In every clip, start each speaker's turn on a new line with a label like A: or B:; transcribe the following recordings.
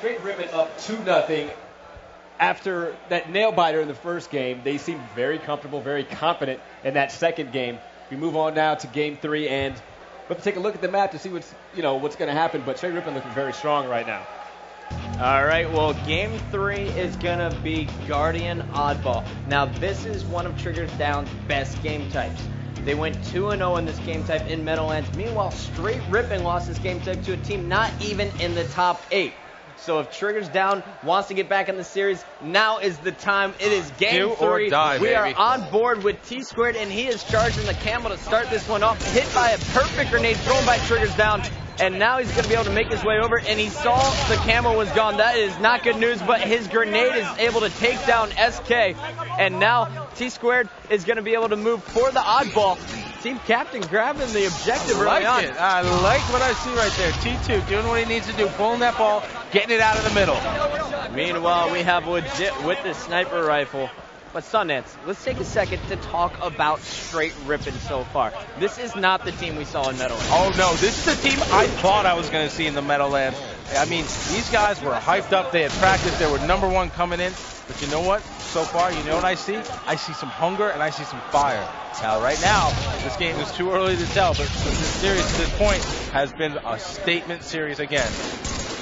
A: Str8 Rippin up 2-0 after that nail biter in the first game. They seemed very comfortable, very confident in that second game. We move on now to game 3, and we'll take a look at the map to see what's going to happen. But Str8 Rippin looking very strong right now.
B: All right, well, game 3 is going to be Guardian Oddball. Now, this is one of Triggers Down's best game types. They went 2-0 in this game type in Meadowlands. Meanwhile, Str8 Rippin lost this game type to a team not even in the top 8. So if Triggers Down wants to get back in the series, now is the time. It is game 3. We are on board with Tsquared, and he is charging the camel to start this one off. Hit by a perfect grenade thrown by Triggers Down. And now he's going to be able to make his way over, and he saw the camel was gone. That is not good news, but his grenade is able to take down SK, and now Tsquared is going to be able to move for the oddball. Team captain grabbing the objective early on.
C: I like what I see right there. T2 doing what he needs to do, pulling that ball, getting it out of the middle.
B: Meanwhile, we have Legit with the sniper rifle. But Sundance, let's take a second to talk about Str8 Rippin so far. This is not the team we saw in Meadowlands.
C: Oh no, this is the team I thought I was going to see in the Meadowlands. I mean, these guys were hyped up. They had practiced. They were #1 coming in. But you know what? So far, you know what I see? I see some hunger and I see some fire. Now, right now, this game is too early to tell, but this series to this point has been a statement series again.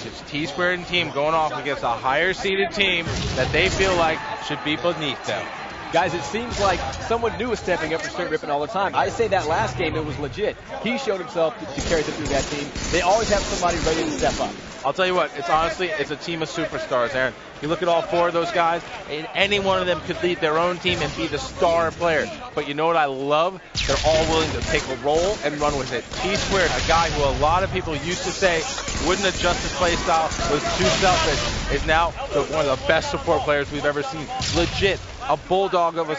C: It's Tsquared and team going off against a higher seeded team that they feel like should be beneath them.
A: Guys, it seems like someone new is stepping up for Str8 Rippin all the time. I say that last game, it was Legit. He showed himself to carry them through that team. They always have somebody ready to step up.
C: I'll tell you what, it's a team of superstars, Aaron. You look at all 4 of those guys, and any one of them could lead their own team and be the star player. But you know what I love? They're all willing to take a role and run with it. Tsquared, a guy who a lot of people used to say wouldn't adjust his play style, was too selfish, is now one of the best support players we've ever seen. Legit, a bulldog of a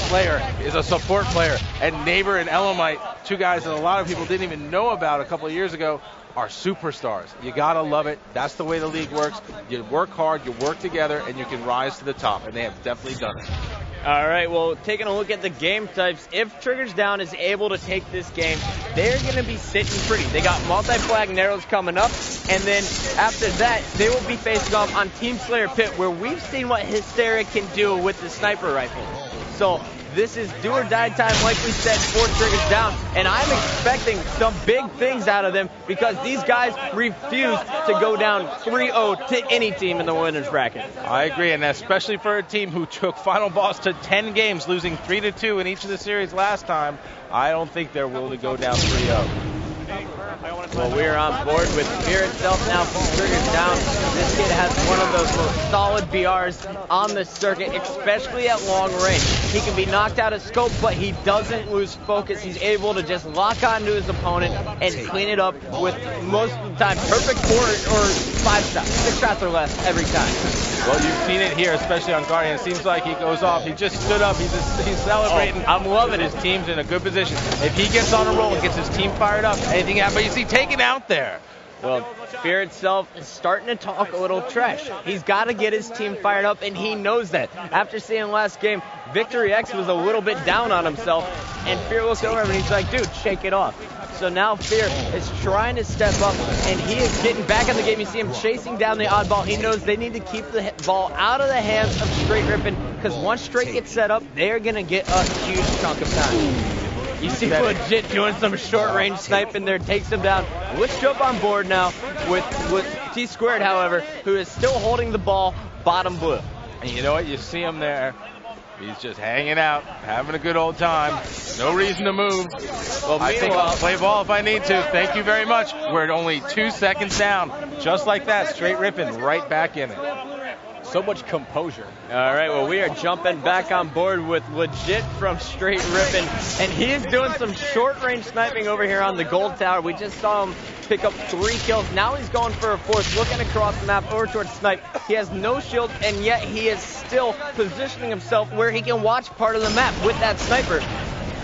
C: player, is a support player. And Neighbor and Elamite, 2 guys that a lot of people didn't even know about a couple of years ago, are superstars. You gotta love it. That's the way the league works. You work hard, you work together, and you can rise to the top, and they have definitely done it.
B: All right, well, taking a look at the game types, if Triggers Down is able to take this game, they're going to be sitting pretty. They got multi-flag narrows coming up, and then after that, they will be facing off on Team Slayer Pit, where we've seen what Hysteria can do with the sniper rifle. So this is do or die time, like we said, for Triggers Down, and I'm expecting some big things out of them because these guys refuse to go down 3-0 to any team in the winners bracket.
C: I agree, and especially for a team who took Final Boss to 10 games, losing 3-2 in each of the series last time. I don't think they're willing to go down 3-0.
B: Well, we're on board with Fear itself now from Triggers Down. This kid has one of those most solid BRs on the circuit, especially at long range. He can be knocked out of scope, but he doesn't lose focus. He's able to just lock onto his opponent and clean it up with, most of the time, perfect 4 or 5 shots. 6 shots or less every time.
C: Well, you've seen it here, especially on Guardian. It seems like he goes off. He just stood up. He's celebrating.
B: I'm loving
C: his team's in a good position. If he gets on a roll and gets his team fired up, anything happens. But you see, taken out there.
B: Well, Fear itself is starting to talk a little trash. He's got to get his team fired up, and he knows that. After seeing last game, Victory X was a little bit down on himself, and Fear looks over him, and he's like, dude, shake it off. So now Fear is trying to step up, and he is getting back in the game. You see him chasing down the oddball. He knows they need to keep the ball out of the hands of Str8 Rippin, because once Str8 gets set up, they're going to get a huge chunk of time. You see Legit doing some short-range sniping there, takes him down. Let's jump on board now with Tsquared, however, who is still holding the ball bottom blue.
C: And you know what? You see him there. He's just hanging out, having a good old time. No reason to move. Well, I think I'll play ball if I need to. Thank you very much. We're at only 2 seconds down. Just like that, Str8 Rippin right back in it.
A: So much composure.
B: All right, well, we are jumping back on board with Legit from Str8 Rippin, and he is doing some short-range sniping over here on the gold tower. We just saw him pick up 3 kills. Now he's going for a 4th, looking across the map over towards Snipe. He has no shield, and yet he is still positioning himself where he can watch part of the map with that sniper.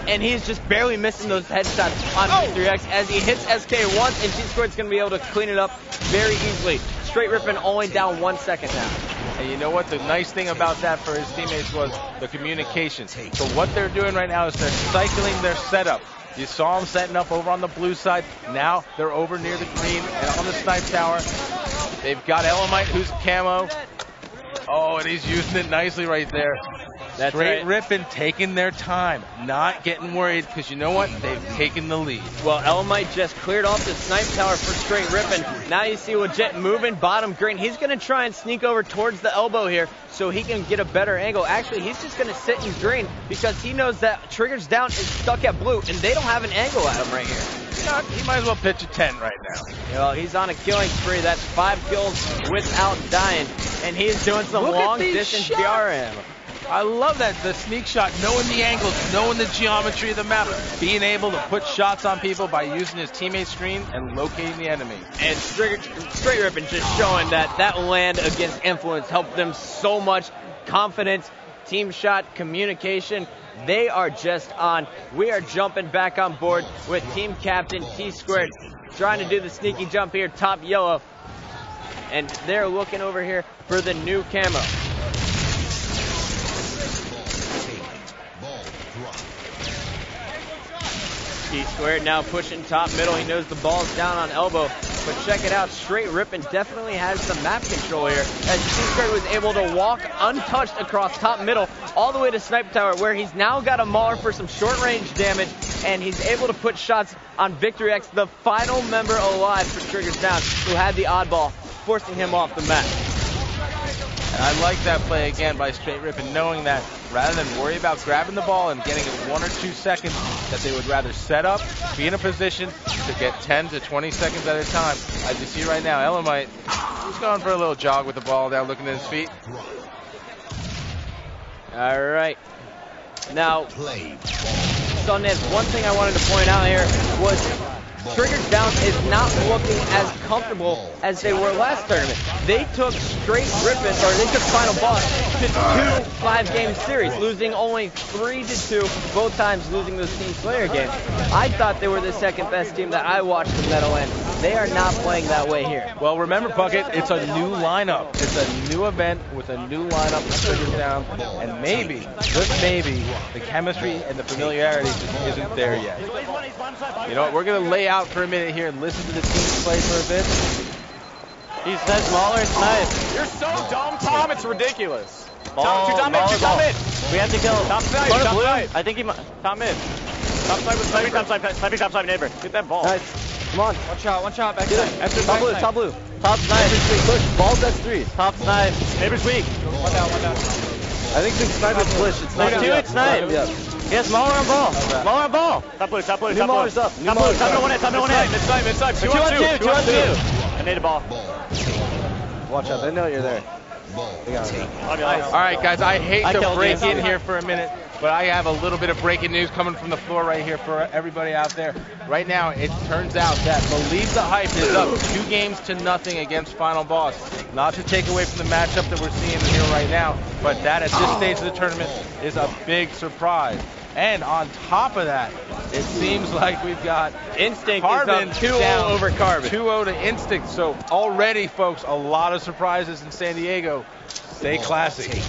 B: And he's just barely missing those headshots on Victory X as he hits SK once, and Tsquared's going to be able to clean it up very easily. Str8 Rippin only down 1 second now.
C: And you know what? The nice thing about that for his teammates was the communication. So what they're doing right now is they're cycling their setup. You saw them setting up over on the blue side. Now they're over near the green and on the snipe tower. They've got Elamite, who's camo. Oh, and he's using it nicely right there.
B: That's
C: Str8
B: right.
C: Rippin taking their time, not getting worried, because you know what? They've taken the lead.
B: Well, Elamite just cleared off the snipe tower for Str8 Rippin. Now you see Legit moving bottom green. He's going to try and sneak over towards the elbow here so he can get a better angle. Actually, he's just going to sit in green because he knows that Triggers Down is stuck at blue, and they don't have an angle at him right here.
C: You know, he might as well pitch a 10 right now.
B: Well, he's on a killing spree. That's 5 kills without dying, and he's doing some
C: Look at
B: long
C: these
B: distance
C: shots.
B: DRM.
C: I love that, the sneak shot, knowing the angles, knowing the geometry of the map, being able to put shots on people by using his teammate's screen and locating the enemy.
B: And Str8 Rippin just showing that land against influence helped them so much. Confidence, team shot, communication, they are just on. We are jumping back on board with team captain Tsquared trying to do the sneaky jump here, top yellow. And they're looking over here for the new camo. Tsquared now pushing top middle. He knows the ball's down on elbow. But check it out, Str8 Rippin definitely has some map control here, as Tsquared was able to walk untouched across top middle all the way to Snipe Tower, where he's now got a Mauler for some short range damage, and he's able to put shots on Victory X, the final member alive for Triggers Down, who had the oddball, forcing him off the map.
C: And I like that play again by Str8 Rippin, knowing that rather than worry about grabbing the ball and getting it 1 or 2 seconds, that they would rather set up, be in a position to get 10 to 20 seconds at a time. As you see right now, Elamite, he's going for a little jog with the ball down, looking at his feet.
B: All right. Now, Sundance, one thing I wanted to point out here was Triggers Down is not looking as comfortable as they were last tournament. They took Str8 Rippin, or they took Final Boss to 2 5-game series, losing only 3-2, both times losing those Team Slayer games. I thought they were the second best team that I watched in Meadowland. They are not playing that way here.
C: Well, remember, Bucket, it's a new lineup. It's a new event with a new lineup for Triggers Down, and maybe, just maybe, the chemistry and the familiarity just isn't there yet. You know what, we're going to lay out for a minute here and listen to the teams play for a bit.
D: He says Mauler is nice.
E: You're so dumb, Tom. It's ridiculous.
D: Ball,
E: Top mid.
D: We have to kill.
E: Top side.
D: Go to
E: Top
D: blue.
E: side.
D: I think he might. Top mid.
E: Top side with
D: Sniping top side neighbor. Get that ball.
B: Nice. Come on.
E: One shot. Back
B: Get
E: side.
B: it. Top blue, top blue.
D: Top snipe.
B: Push. Ball's at 3.
D: Top snipe. Neighbor's weak.
E: One down.
B: I think the sniper's push. It's
D: Snipe. It's snipe.
B: Yeah.
D: Yes, Mauler on ball. Mauler on ball. Top blue.
B: New Mauler's up. New Mauler's
D: Top
B: up.
D: middle 1-hit.
E: Mid-side.
D: 2 on 2. I need a ball.
B: Watch out. They know you're there.
C: All right, guys, I hate to break in here for a minute, but I have a little bit of breaking news coming from the floor right here for everybody out there. Right now, it turns out that Believe the Hype is up 2-0 against Final Boss. Not to take away from the matchup that we're seeing here right now, but that at this stage of the tournament is a big surprise. And on top of that, it seems like we've got
B: Instinct
C: Carbon
B: is up 2-0
C: down
B: over Carbon.
C: 2-0 to Instinct. So already, folks, a lot of surprises in San Diego. Stay classy.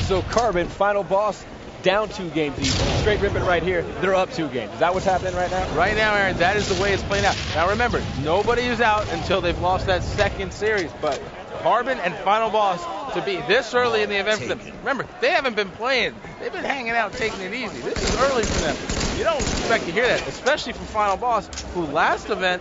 A: So Carbon, Final Boss, down 2 games even. Str8 Rippin right here, they're up 2 games. Is that what's happening right now?
C: Right now, Aaron, that is the way it's playing out. Now remember, nobody is out until they've lost that second series, but Carbon and Final Boss to be this early in the event for them. Remember, they haven't been playing. They've been hanging out, taking it easy. This is early for them. You don't expect to hear that, especially from Final Boss, who last event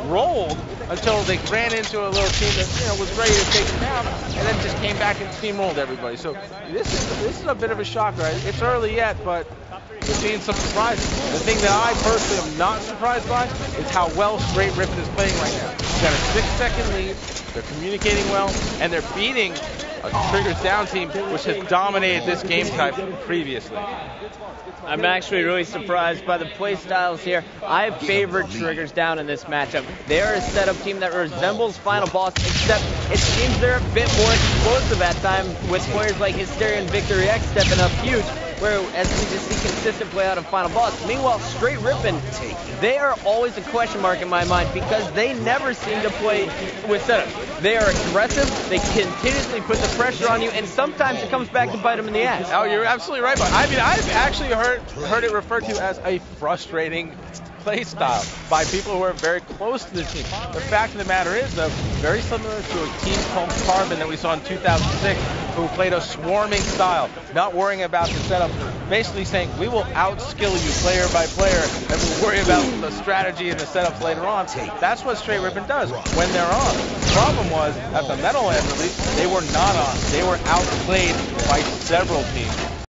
C: rolled until they ran into a little team that was ready to take them down, and then just came back and steamrolled everybody. So this is a bit of a shock, right? It's early yet, but we're seeing some surprises. The thing that I personally am not surprised by is how well Str8 Rippin is playing right now. He's got a 6-second lead. They're communicating well, and they're beating a Triggers Down team which has dominated this game type previously.
B: I'm actually really surprised by the play styles here. I favored Triggers Down in this matchup. They are a setup team that resembles Final Boss, except it seems they're a bit more explosive at times, with players like Hysteria and Victory X stepping up huge, whereas we just see consistent play out of Final Boss. Meanwhile, Str8 Rippin, they are always a question mark in my mind because they never seem to play with setups. They are aggressive, they continuously put the pressure on you, and sometimes it comes back to bite them in the ass.
C: Oh, you're absolutely right, but I mean, I've actually heard it referred to as a frustrating play style by people who are very close to the team. The fact of the matter is, though, very similar to a team called Carbon that we saw in 2006, who played a swarming style, not worrying about the setup, basically saying, we will outskill you player by player, and we'll worry about the strategy and the setups later on. That's what Str8 Rippin does when they're on. The problem was, at the Meadowlands at least, they were not on. They were outplayed by several teams.